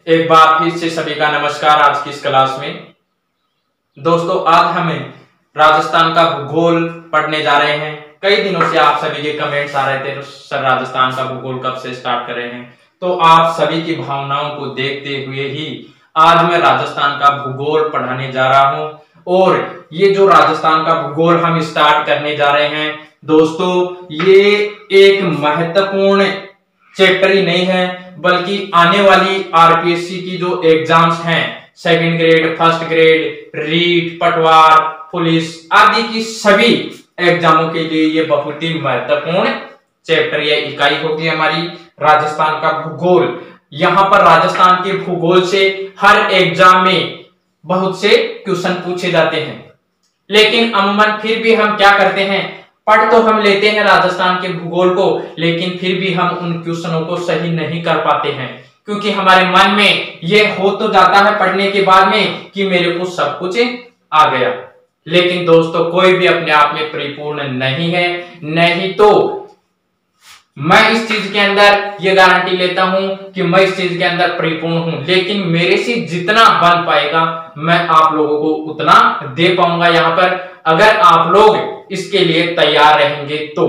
एक बार फिर से सभी का नमस्कार। आज की इस क्लास में दोस्तों आज हमें राजस्थान का भूगोल पढ़ने जा रहे हैं। कई दिनों से आप सभी के कमेंट्स आ रहे थे सर राजस्थान का भूगोल कब से स्टार्ट कर रहे हैं, तो आप सभी की भावनाओं को देखते हुए ही आज मैं राजस्थान का भूगोल पढ़ाने जा रहा हूं। और ये जो राजस्थान का भूगोल हम स्टार्ट करने जा रहे हैं दोस्तों, ये एक महत्वपूर्ण चैप्टर ही नहीं है, बल्कि आने वाली आरपीएससी की जो एग्जाम्स हैं, second grade, first grade, REET, पटवार, पुलिस आदि की सभी एग्जामों के लिए ये बहुत ही महत्वपूर्ण चैप्टर या इकाई होगी हमारी राजस्थान का भूगोल। यहां पर राजस्थान के भूगोल से हर एग्जाम में बहुत से क्वेश्चन पूछे जाते हैं, लेकिन अमूमन फिर भी हम क्या करते हैं, पढ़ तो हम लेते हैं राजस्थान के भूगोल को, लेकिन फिर भी हम उन क्वेश्चनों को सही नहीं कर पाते हैं, क्योंकि हमारे मन में यह हो तो जाता है पढ़ने के बाद में कि मेरे को सब कुछ आ गया। लेकिन दोस्तों कोई भी अपने आप में परिपूर्ण नहीं है, नहीं तो मैं इस चीज के अंदर ये गारंटी लेता हूं कि मैं इस चीज के अंदर परिपूर्ण हूं, लेकिन मेरे से जितना बन पाएगा मैं आप लोगों को उतना दे पाऊंगा यहां पर, अगर आप लोग इसके लिए तैयार रहेंगे तो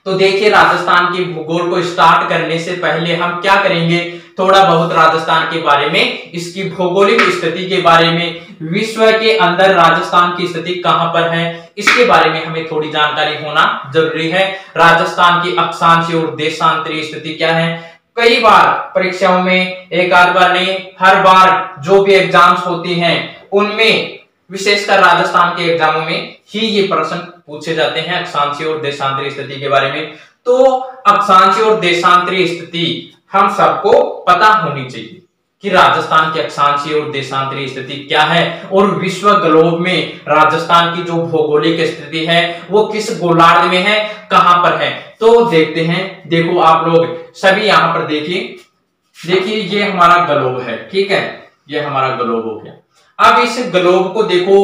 देखिए राजस्थान के भूगोल को स्टार्ट करने से पहले हम क्या करेंगे, थोड़ा बहुत राजस्थान के बारे में, इसकी भौगोलिक स्थिति के बारे में, विश्व के अंदर राजस्थान की स्थिति कहां पर है, इसके बारे में हमें थोड़ी जानकारी होना जरूरी है। राजस्थान की अक्षांशीय और देशांतरीय स्थिति क्या है, कई बार परीक्षाओं में, एक आध बार नहीं, हर बार जो भी एग्जाम्स होती हैं उनमें, विशेषकर राजस्थान के एग्जामों में ही ये प्रश्न पूछे जाते हैं अक्षांशीय और देशांतरीय स्थिति के बारे में। तो अक्षांशीय और देशांतरीय स्थिति हम सबको पता होनी चाहिए कि राजस्थान की अक्षांशीय और देशांतरीय स्थिति क्या है, और विश्व ग्लोब में राजस्थान की जो भौगोलिक स्थिति है वो किस गोलार्ध में है, कहां पर है, तो देखते हैं। देखो आप लोग सभी यहां पर देखिए ये हमारा ग्लोब है, ठीक है, ये हमारा ग्लोब हो गया। अब इस ग्लोब को देखो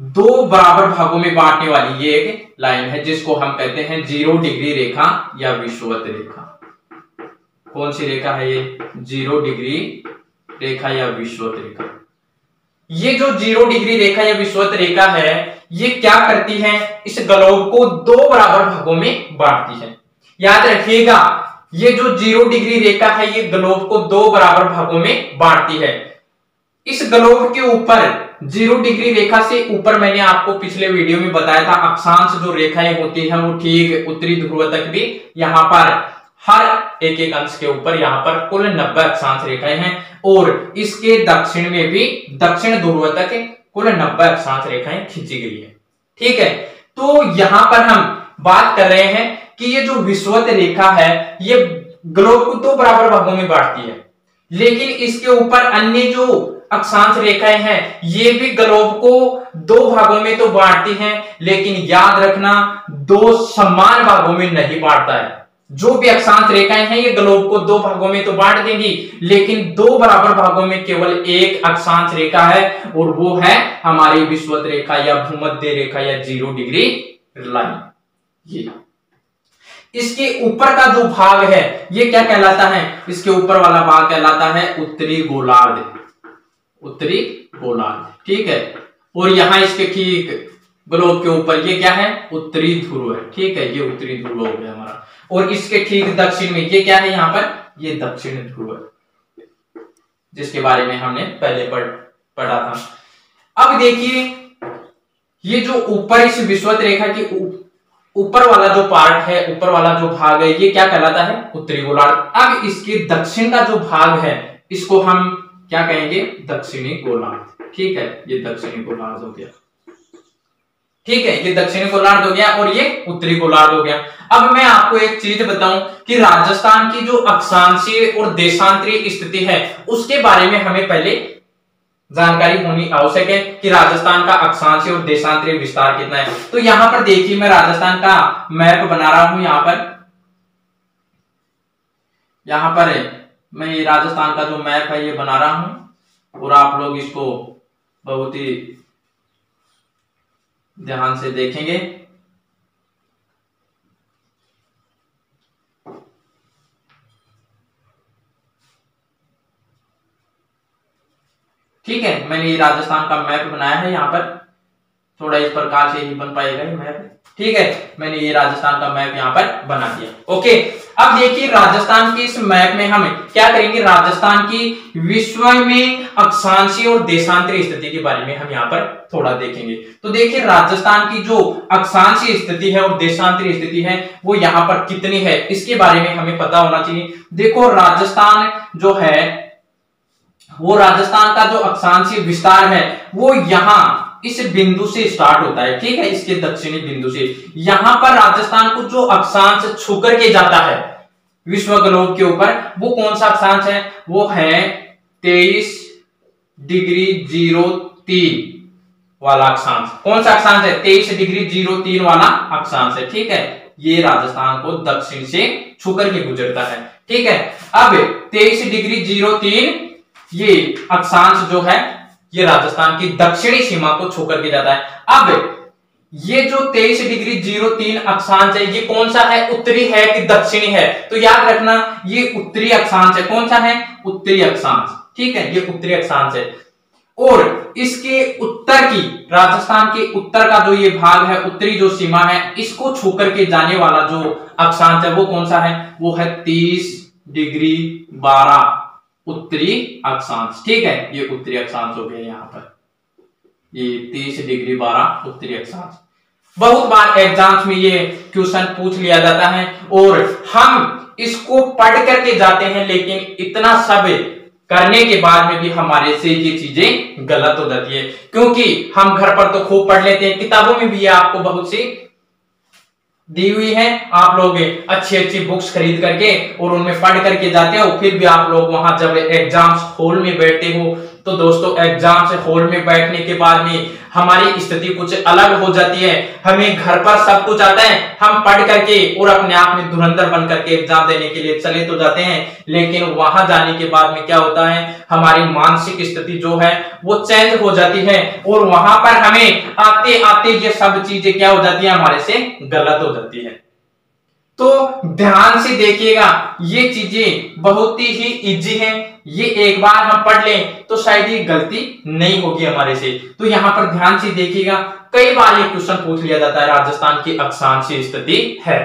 दो बराबर भागों में बांटने वाली ये एक लाइन है जिसको हम कहते हैं 0 डिग्री रेखा या विषुवत रेखा। कौन सी रेखा है ये, 0 डिग्री रेखा या विषुवत रेखा। ये जो 0 डिग्री रेखा या विषुवत रेखा है ये क्या करती है, इस ग्लोब को दो बराबर भागों में बांटती है। याद रखिएगा ये जो 0 डिग्री रेखा है ये ग्लोब को दो बराबर भागों में बांटती है। इस ग्लोब के ऊपर 0 डिग्री रेखा से ऊपर मैंने आपको पिछले वीडियो में बताया था अक्षांश जो रेखाएं होती हैं वो ठीक उत्तरी ध्रुव तक भी, यहां पर हर एक एक अंश के ऊपर यहां पर कुल 90 अक्षांश रेखाएं हैं, और इसके दक्षिण में भी दक्षिण ध्रुव तक कुल 90 अक्षांश रेखाएं खींची गई है, ठीक है। तो यहां पर हम बात कर रहे हैं कि ये जो विषुवत रेखा है ये ग्लोब को दो बराबर भागों में बांटती है, लेकिन इसके ऊपर अन्य जो अक्षांश रेखाएं हैं ये भी ग्लोब को दो भागों में तो बांटती हैं, लेकिन याद रखना दो समान भागों में नहीं बांटता है। जो भी अक्षांश रेखाएं हैं ये ग्लोब को दो भागों में तो बांट देंगी, लेकिन दो बराबर भागों में केवल एक अक्षांश रेखा है, और वो है हमारी विषुवत रेखा या भूमध्य रेखा या 0 डिग्री लाइन। ये इसके ऊपर का जो भाग है ये क्या कहलाता है, इसके ऊपर वाला भाग कहलाता है उत्तरी गोलार्ध, उत्तरी गोलार्ध, ठीक है। और यहां इसके ठीक ग्लोब के ऊपर ये क्या है, उत्तरी ध्रुव है, ठीक है, ये उत्तरी ध्रुव हो गया हमारा। और इसके ठीक दक्षिण में ये क्या है, यहां पर ये दक्षिण ध्रुव है, जिसके बारे में हमने पहले पढ़ा था। अब देखिए ये जो ऊपर इस विषुवत रेखा के ऊपर वाला जो पार्ट है, ऊपर वाला जो भाग है ये क्या कहलाता है, उत्तरी गोलार्ध। अब इसके दक्षिण का जो भाग है इसको हम क्या कहेंगे, दक्षिणी गोलार्ध, ठीक है, ये दक्षिणी गोलार्ध हो गया, ठीक है, ये दक्षिणी गोलार्ध हो गया और ये उत्तरी गोलार्ध हो गया। अब मैं आपको एक चीज बताऊं कि राजस्थान की जो अक्षांशीय और देशांतरीय स्थिति है उसके बारे में हमें पहले जानकारी होनी आवश्यक है कि राजस्थान का अक्षांशीय और देशांतरीय विस्तार कितना है। तो यहां पर देखिए मैं राजस्थान का मैप बना रहा हूं, यहां पर मैं राजस्थान का जो मैप है ये बना रहा हूं, और आप लोग इसको बहुत ही ध्यान से देखेंगे। ठीक है, मैंने ये राजस्थान का मैप बनाया है, यहाँ पर थोड़ा इस प्रकार से ही बन पाएगा ये मैप। ठीक है, मैंने ये राजस्थान का मैप यहाँ पर बना दिया। ओके, अब देखिए राजस्थान के इस मैप में हम क्या करेंगे, राजस्थान की विश्व में अक्षांशीय और देशांतरीय स्थिति के बारे में हम यहाँ पर थोड़ा देखेंगे। तो देखिए राजस्थान की जो अक्षांशीय स्थिति है और देशांतरीय स्थिति है वो यहाँ पर कितनी है, इसके बारे में हमें पता होना चाहिए। देखो राजस्थान जो है वो राजस्थान का जो अक्षांशीय विस्तार है वो यहाँ इस बिंदु से स्टार्ट होता है। ठीक है, इसके दक्षिणी बिंदु से यहां पर राजस्थान को जो अक्षांश छू करके जाता है विश्व ग्लोब के ऊपर, वो कौन सा अक्षांश है, वो है 23°03 वाला अक्षांश। कौन सा अक्षांश है, 23°03 वाला अक्षांश है। ठीक है, ये राजस्थान को दक्षिण से छू करके गुजरता है। ठीक है, अब 23°03 ये अक्षांश जो है ये राजस्थान की दक्षिणी सीमा को छू करके जाता है। अब ये जो 23°03 अक्षांश है ये कौन सा है, उत्तरी है कि दक्षिणी है, तो याद रखना ये उत्तरी अक्षांश है। कौन सा है, उत्तरी अक्षांश। ठीक है, ये उत्तरी अक्षांश है और इसके उत्तर की, राजस्थान के उत्तर का जो ये भाग है, उत्तरी जो सीमा है, इसको छू करके जाने वाला जो अक्षांश है वो कौन सा है, वो है 30°12 उत्तरी अक्षांश। ठीक है, ये उत्तरी अक्षांश हो गया यहाँ पर, ये 30°12 उत्तरी अक्षांश। बहुत बार एग्जाम्स में ये क्वेश्चन पूछ लिया जाता है और हम इसको पढ़ करके जाते हैं, लेकिन इतना सब करने के बाद में भी हमारे से ये चीजें गलत हो जाती है, क्योंकि हम घर पर तो खूब पढ़ लेते हैं, किताबों में भी आपको बहुत सी दी हुई है, आप लोग अच्छी अच्छी बुक्स खरीद करके और उनमें पढ़ करके जाते हो, फिर भी आप लोग वहां जब एग्जाम्स हॉल में बैठते हो तो दोस्तों एग्जाम से हॉल में बैठने के बाद में हमारी स्थिति कुछ अलग हो जाती है। हमें घर पर सब कुछ आता है, हम पढ़ करके और अपने आप में धुरंधर बन करके एग्जाम देने के लिए चले तो जाते हैं, लेकिन वहां जाने के बाद में क्या होता है, हमारी मानसिक स्थिति जो है वो चेंज हो जाती है और वहां पर हमें आते आते ये सब चीजें क्या हो जाती है, हमारे से गलत हो जाती है। तो ध्यान से देखिएगा, ये चीजें बहुत ही इजी हैं, ये एक बार हम पढ़ लें तो शायद ये गलती नहीं होगी हमारे से। तो यहां पर ध्यान से देखिएगा, कई बार ये क्वेश्चन पूछ लिया जाता है, राजस्थान की अक्षांशीय स्थिति है।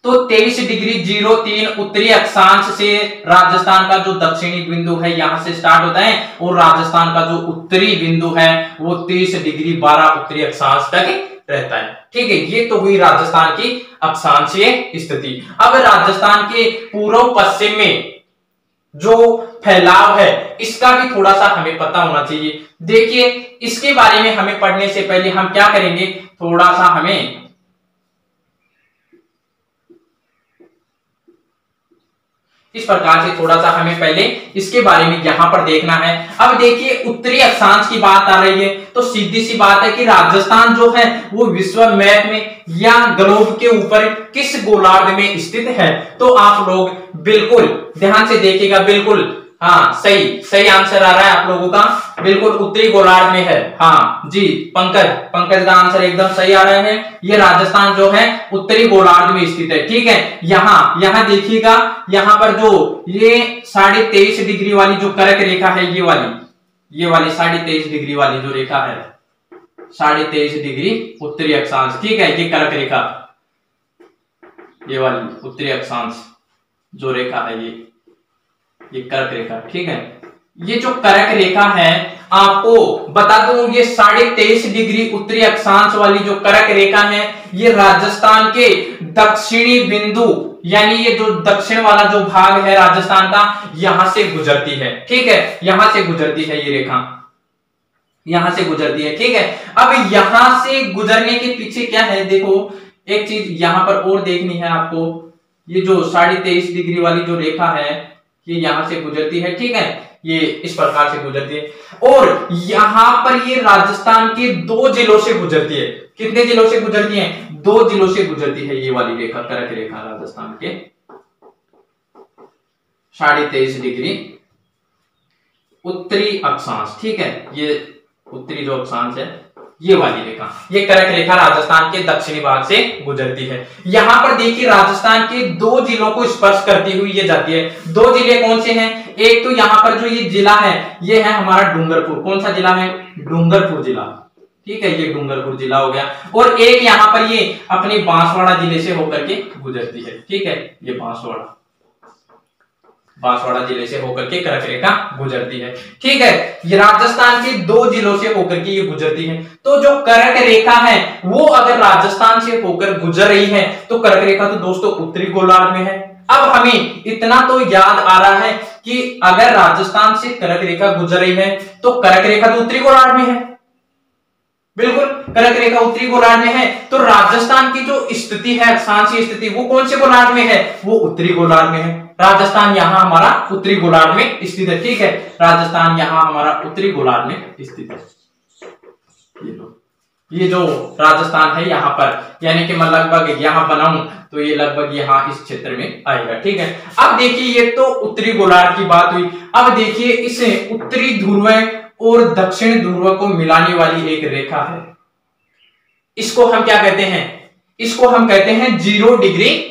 तो 23°03 उत्तरी अक्षांश से राजस्थान का जो दक्षिणी बिंदु है यहां से स्टार्ट होता है और राजस्थान का जो उत्तरी बिंदु है वो 30°12 उत्तरी अक्षांश तक रहता है। ठीक है, ये तो हुई राजस्थान की अक्षांशीय स्थिति। अब राजस्थान के पूर्व पश्चिम में जो फैलाव है इसका भी थोड़ा सा हमें पता होना चाहिए। देखिए इसके बारे में हमें पढ़ने से पहले हम क्या करेंगे, थोड़ा सा हमें इस प्रकार से थोड़ा सा हमें पहले इसके बारे में यहां पर देखना है। अब देखिए उत्तरी अक्षांश की बात आ रही है तो सीधी सी बात है कि राजस्थान जो है वो विश्व मैप में या ग्लोब के ऊपर किस गोलार्ध में स्थित है। तो आप लोग बिल्कुल ध्यान से देखिएगा, बिल्कुल हाँ सही आंसर आ रहा है आप लोगों का, बिल्कुल उत्तरी गोलार्ध में है। हाँ जी, पंकज का आंसर एकदम सही आ रहा है। ये राजस्थान जो है उत्तरी गोलार्ध में स्थित है। ठीक है, यहाँ देखिएगा, यहाँ पर जो ये 23.5 वाली जो कर्क रेखा है, ये वाली 23.5 वाली जो रेखा है, 23.5 उत्तरी अक्षांश। ठीक है, ये कर्क रेखा, ये वाली उत्तरी अक्षांश जो रेखा है ये कर्क रेखा। ठीक है, ये जो कर्क रेखा है आपको बता दूं, ये 23.5 उत्तरी अक्षांश वाली जो कर्क रेखा है ये राजस्थान के दक्षिणी बिंदु, यानी ये जो दक्षिण वाला जो भाग है राजस्थान का, यहां से गुजरती है। ठीक है, यहां से गुजरती है ये रेखा, यहां से गुजरती है। ठीक है, अब यहां से गुजरने के पीछे क्या है, देखो एक चीज यहां पर और देखनी है आपको, ये जो 23.5 वाली जो रेखा है ये यहां से गुजरती है। ठीक है, ये इस प्रकार से गुजरती है और यहां पर ये राजस्थान के 2 जिलों से गुजरती है। कितने जिलों से गुजरती है, 2 जिलों से गुजरती है ये वाली रेखा, कर्क रेखा राजस्थान के 23.5 उत्तरी अक्षांश। ठीक है, ये उत्तरी जो अक्षांश है ये वाली रेखा, ये कर्क रेखा राजस्थान के दक्षिणी भाग से गुजरती है। यहां पर देखिए राजस्थान के 2 जिलों को स्पर्श करती हुई ये जाती है। 2 जिले कौन से हैं? एक तो यहां पर जो ये जिला है ये है हमारा डूंगरपुर। कौन सा जिला है? डूंगरपुर जिला, ठीक है, ये डूंगरपुर जिला हो गया। और एक यहां पर ये अपनी बांसवाड़ा जिले से होकर के गुजरती है, ठीक है, ये बांसवाड़ा जिले से होकर के कर्क रेखा गुजरती है, ठीक है। ये राजस्थान के 2 जिलों से होकर के ये गुजरती है। तो जो कर्क रेखा है वो अगर राजस्थान से होकर गुजर रही है तो कर्क रेखा तो दोस्तों उत्तरी गोलार्ध में है। अब हमें इतना तो याद आ रहा है कि अगर राजस्थान से कर्क रेखा गुजर रही है तो कर्क रेखा तो उत्तरी गोलार्ध में है, बिल्कुल कर्क रेखा उत्तरी गोलार्ध में है। तो राजस्थान की जो स्थिति है, अक्षांशीय स्थिति, वो कौन से गोलार्ध में है? वो उत्तरी गोलार्ध में है। राजस्थान यहां हमारा उत्तरी गोलार्ध में स्थित है, ठीक है, राजस्थान यहां हमारा उत्तरी गोलार्ध में स्थित है। ये जो राजस्थान है यहाँ पर, यानी कि मैं लगभग यहां बनाऊं तो ये लगभग यहाँ इस क्षेत्र में आएगा, ठीक है। अब देखिए ये तो उत्तरी गोलार्ध की बात हुई। अब देखिए इसे उत्तरी ध्रुव और दक्षिण ध्रुव को मिलाने वाली एक रेखा है, इसको हम क्या कहते हैं? इसको हम कहते हैं 0 डिग्री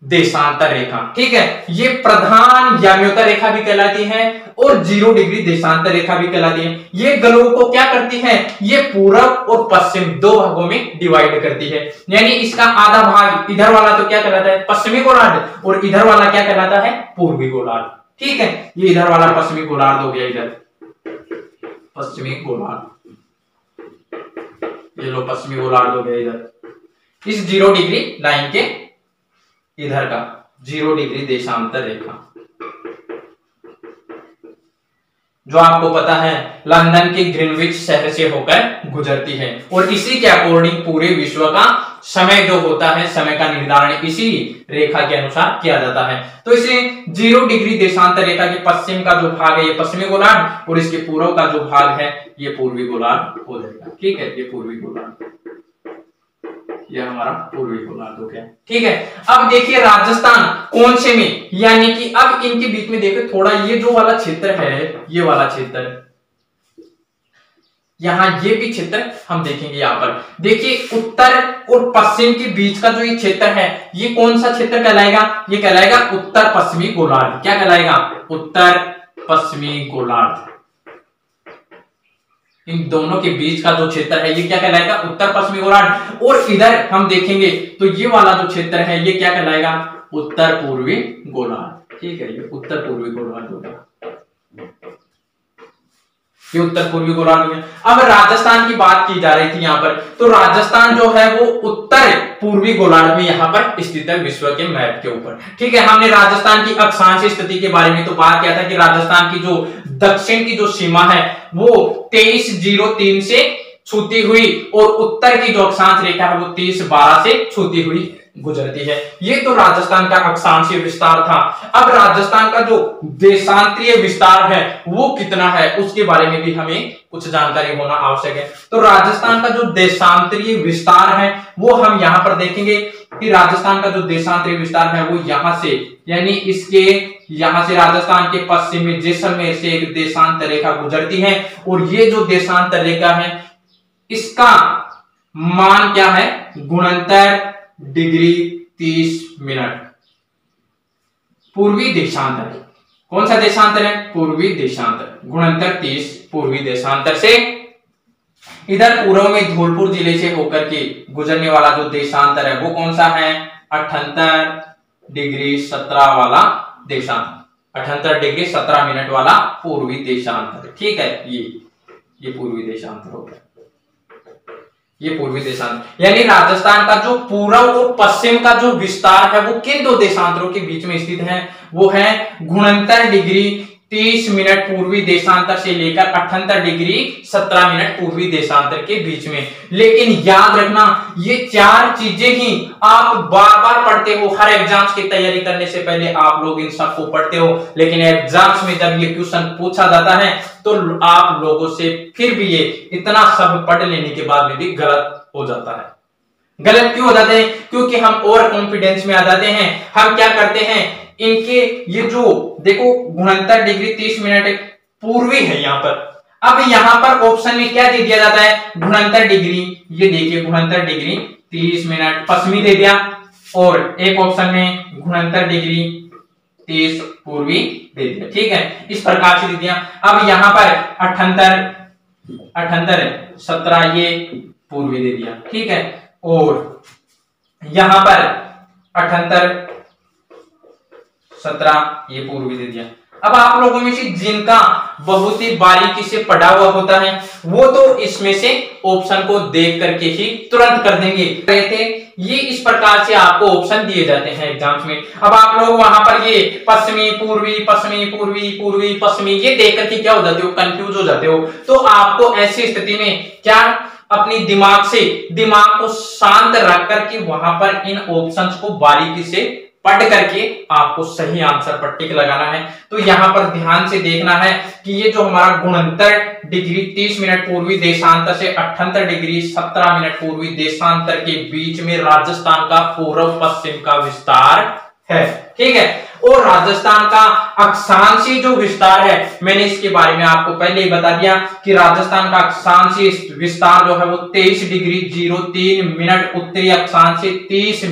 देशांतर रेखा, ठीक है। ये प्रधान याम्योत्तर रेखा भी कहलाती है और 0 डिग्री देशांतर रेखा भी कहलाती है। ये ग्लोब को क्या करती है? ये पूर्व और पश्चिम 2 भागों में डिवाइड करती है, यानी इसका आधा भाग इधर वाला तो क्या कहलाता है? पश्चिमी गोलार्ध, और इधर वाला क्या कहलाता है? पूर्वी गोलार्ध, ठीक है। ये इधर वाला पश्चिमी गोलार्ध हो गया, इधर पश्चिमी गोलार्ध, ये लो पश्चिमी गोलार्ध हो गया इधर। इस 0 डिग्री लाइन के इधर का 0 डिग्री देशांतर रेखा, जो आपको पता है लंदन के ग्रीनविच शहर से होकर गुजरती है, और इसी के अकॉर्डिंग पूरे विश्व का समय जो होता है, समय का निर्धारण इसी रेखा के अनुसार किया जाता है। तो इसे 0 डिग्री देशांतर रेखा के पश्चिम का जो भाग है ये पश्चिमी गोलार्ध, और इसके पूर्व का जो भाग है ये पूर्वी गोलार्ध हो जाएगा, ठीक है, ये पूर्वी गोलार्ध, ये हमारा पूर्वी गोलार्ध हो गया, ठीक है। अब देखिए राजस्थान कौन से में, यानी कि अब इनके बीच में देखो थोड़ा ये जो वाला क्षेत्र है, ये वाला क्षेत्र, यहां ये भी क्षेत्र हम देखेंगे। यहां पर देखिए उत्तर और पश्चिम के बीच का जो ये क्षेत्र है ये कौन सा क्षेत्र कहलाएगा? ये कहलाएगा उत्तर पश्चिमी गोलार्ध। क्या कहलाएगा? उत्तर पश्चिमी गोलार्ध। इन दोनों के बीच का जो क्षेत्र है ये क्या कहलाएगा? उत्तर पश्चिमी गोलार्ध। और इधर हम देखेंगे तो ये वाला जो क्षेत्र है ये क्या कहलाएगा? उत्तर पूर्वी गोलार्ध, ठीक है, ये उत्तर पूर्वी गोलार्ध हो गया, ये उत्तर पूर्वी गोलार्ध में। अब राजस्थान की बात की जा रही थी यहाँ पर, तो राजस्थान जो है वो उत्तर पूर्वी गोलार्ध में यहाँ पर स्थित है विश्व के मैप के ऊपर, ठीक है। हमने राजस्थान की अक्षांशीय स्थिति के बारे में तो बात किया था कि राजस्थान की जो दक्षिण की जो सीमा है वो 2303 से छूती हुई, और उत्तर की जो अक्षांश रेखा है वो 3012 से छूती हुई गुजरती है। ये तो राजस्थान का अक्षांशीय विस्तार था। अब राजस्थान का जो देशांतरीय विस्तार है वो कितना है उसके बारे में भी हमें कुछ जानकारी होना आवश्यक है। तो राजस्थान का जो देशांतरीय विस्तार है वो हम यहाँ पर देखेंगे कि राजस्थान का जो देशांतरीय विस्तार है वो यहाँ से, यानी इसके यहाँ से राजस्थान के पश्चिम में जैसलमेर से एक देशांतर रेखा गुजरती है, और ये जो देशांतर रेखा है इसका मान क्या है? गुणंतर डिग्री 30 मिनट। पूर्वी देशांतर, कौन सा देशांतर है? पूर्वी देशांतर, गुणंतर 30 पूर्वी देशांतर से। इधर पूर्व में धौलपुर जिले से होकर के गुजरने वाला जो देशांतर है वो कौन सा है? 78 डिग्री 17 वाला देशांतर, 78 डिग्री 17 मिनट वाला पूर्वी देशांतर, ठीक है। ये पूर्वी देशांतर हो गया, ये पूर्वी देशांतर, यानी राजस्थान का जो पूर्व और पश्चिम का जो विस्तार है वो किन 2 देशांतरों के बीच में स्थित है? वो है गुणंतर डिग्री 30 मिनट पूर्वी देशांतर से लेकर 78 डिग्री 17 मिनट पूर्वी देशांतर के बीच में। लेकिन याद रखना ये 4 चीजें ही आप बार बार पढ़ते हो, हर एग्जाम्स की तैयारी करने से पहले आप लोग इन सबको पढ़ते हो, लेकिन एग्जाम्स में जब ये क्वेश्चन पूछा जाता है तो आप लोगों से फिर भी ये इतना सब पढ़ लेने के बाद में भी गलत हो जाता है। गलत क्यों हो जाते हैं? क्योंकि हम ओवर कॉन्फिडेंस में आ जाते हैं। हम क्या करते हैं, इनके ये जो देखो गुणंतर डिग्री 30 मिनट पूर्वी है यहाँ पर, अब यहाँ पर ऑप्शन में क्या दे दिया जाता है, गुणंतर डिग्री, ये देखिए गुणंतर डिग्री 30 मिनट पश्चिमी दे दिया, और एक ऑप्शन में गुणंतर डिग्री 30 पूर्वी दे दिया। ठीक है, इस प्रकार से दे दिया। अब यहाँ पर 78 17 ये पूर्वी दे दिया। ठीक है, और यहां पर 78 17 ये पूर्वी दे दिया। अब आप लोगों में से जिनका बहुत ही बारीकी से पढ़ा हुआ होता है वो तो इसमें से ऑप्शन को देख करके ही तुरंत कर देंगे। कहते ये इस प्रकार से आपको ऑप्शन दिए जाते हैं एग्जाम्स में। अब आप लोग वहां पर ये पश्चिमी पूर्वी पश्चिमी पूर्वी पूर्वी पश्चिमी ये देख करके क्या हो जाते हो, कंफ्यूज हो जाते हो। तो आपको ऐसी स्थिति में क्या अपनी दिमाग को शांत रख करके वहां पर इन ऑप्शंस को बारीकी से पढ़ करके आपको सही आंसर पर टिक लगाना है। तो यहां पर ध्यान से देखना है कि ये जो हमारा गुणंतर डिग्री 30 मिनट पूर्वी देशांतर से 78 डिग्री 17 मिनट पूर्वी देशांतर के बीच में राजस्थान का पूर्व पश्चिम का विस्तार है। ठीक है, और राजस्थान का अक्षांशीय जो विस्तार है, मैंने इसके बारे में आपको पहले ही बता दिया कि राजस्थान का अक्षांशीय विस्तार जो है वो 23 डिग्री 03 मिनट उत्तरी अक्षांश से 30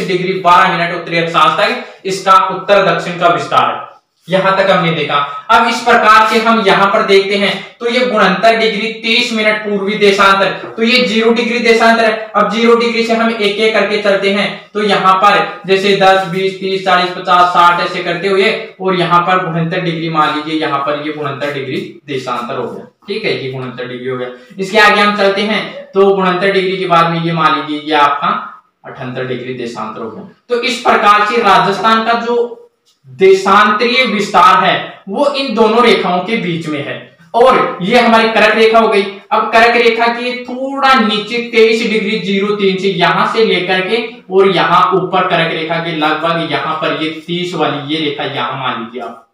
डिग्री 12 मिनट उत्तरी अक्षांश तक इसका उत्तर दक्षिण का विस्तार है। यहां तक हमने देखा। अब इस प्रकार से हम यहां पर देखते हैं तो ये गुणंतर डिग्री 30 मिनट पूर्वी देशांतर, तो ये 0 डिग्री देशांतर है। अब 0 डिग्री से हम एक एक करके चलते हैं, तो यहां पर जैसे 10 20 30 40 50 60 ऐसे करते हुए, और यहां पर गुणंतर डिग्री मान लीजिए, यहां पर ये गुणंतर डिग्री देशांतर हो गया। ठीक है, ये गुणंतर डिग्री हो गया। इसके आगे हम चलते हैं तो गुणंतर डिग्री के बाद में ये मान लीजिए ये आपका 78 डिग्री देशांतर हो गया। तो इस प्रकार से राजस्थान का जो देशांतरीय विस्तार है वो इन दोनों रेखाओं के बीच में है, और ये हमारी कर्क रेखा हो गई। अब कर्क रेखा के थोड़ा नीचे 23 डिग्री 03 से यहां से लेकर के और यहां ऊपर कर्क रेखा के लगभग यहां पर ये 30 वाली ये रेखा यहां मान लीजिए आप,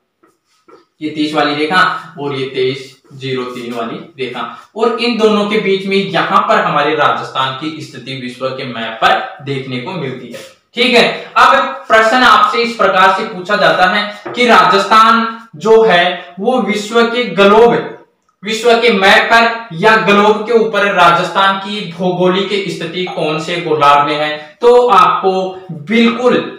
ये 30 वाली रेखा और ये 2303 वाली रेखा, और इन दोनों के बीच में यहां पर हमारे राजस्थान की स्थिति विश्व के मैप पर देखने को मिलती है। ठीक है, अब प्रश्न आपसे इस प्रकार से पूछा जाता है कि राजस्थान जो है वो विश्व के मैप पर या ग्लोब के ऊपर राजस्थान की भौगोलिक स्थिति कौन से गोलार्ध में है। तो आपको बिल्कुल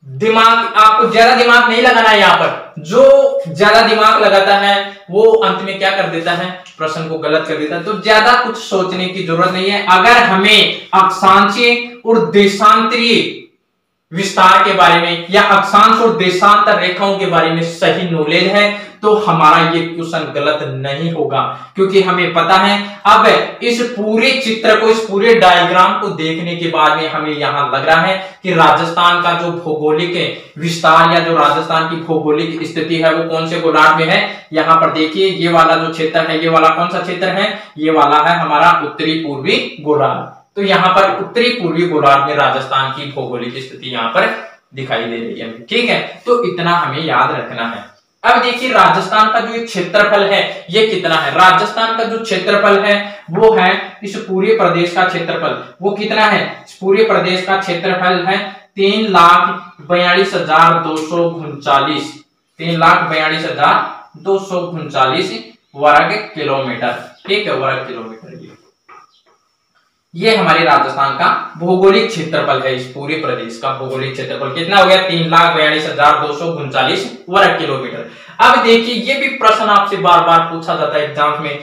आपको ज्यादा दिमाग नहीं लगाना है। यहाँ पर जो ज्यादा दिमाग लगाता है वो अंत में क्या कर देता है, प्रश्न को गलत कर देता है। तो ज्यादा कुछ सोचने की जरूरत नहीं है। अगर हमें अक्षांशीय और देशांतरीय विस्तार के बारे में या अक्षांश और देशांतर रेखाओं के बारे में सही नॉलेज है तो हमारा ये क्वेश्चन गलत नहीं होगा, क्योंकि हमें पता है। अब इस पूरे चित्र को, इस पूरे डायग्राम को देखने के बाद में हमें यहां लग रहा है कि राजस्थान का जो भौगोलिक विस्तार या जो राजस्थान की भौगोलिक स्थिति है वो कौन से गोलार्ध में है। यहां पर देखिए ये वाला जो क्षेत्र है, ये वाला कौन सा क्षेत्र है, ये वाला है हमारा उत्तरी पूर्वी गोलार्ध। तो यहाँ पर उत्तरी पूर्वी गोलार्ध में राजस्थान की भौगोलिक स्थिति यहाँ पर दिखाई दे रही है। ठीक है, तो इतना हमें याद रखना है। अब देखिए राजस्थान का जो क्षेत्रफल है ये कितना है। राजस्थान का जो क्षेत्रफल है वो है, इस पूरे प्रदेश का क्षेत्रफल वो कितना है, इस पूरे प्रदेश का क्षेत्रफल है 3,42,239 3,42,239 वर्ग किलोमीटर। ठीक है, वर्ग किलोमीटर ये हमारे राजस्थान का भौगोलिक क्षेत्रफल है। इस पूरे प्रदेश का भौगोलिक क्षेत्रफल कितना हो गया, 3,42,239 वर्ग किलोमीटर। अब देखिए ये भी प्रश्न आपसे बार बार पूछा जाता है एग्जाम में,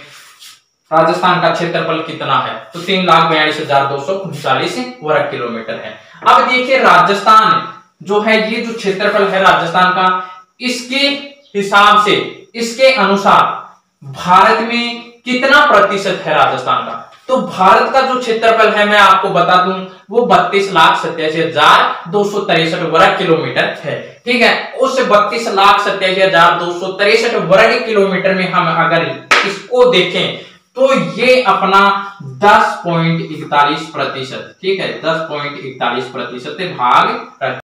राजस्थान का क्षेत्रफल कितना है, तो 3,42,239 वर्ग किलोमीटर है। अब देखिए राजस्थान जो है, ये जो क्षेत्रफल है राजस्थान का, इसके हिसाब से, इसके अनुसार भारत में कितना प्रतिशत है राजस्थान का। तो भारत का जो क्षेत्रफल है मैं आपको बता दूं वो 32,87,263 वर्ग किलोमीटर है। ठीक है, उस 32,87,263 वर्ग किलोमीटर में हम अगर इसको देखें तो ये अपना 10.41%, ठीक है, 10.41% भाग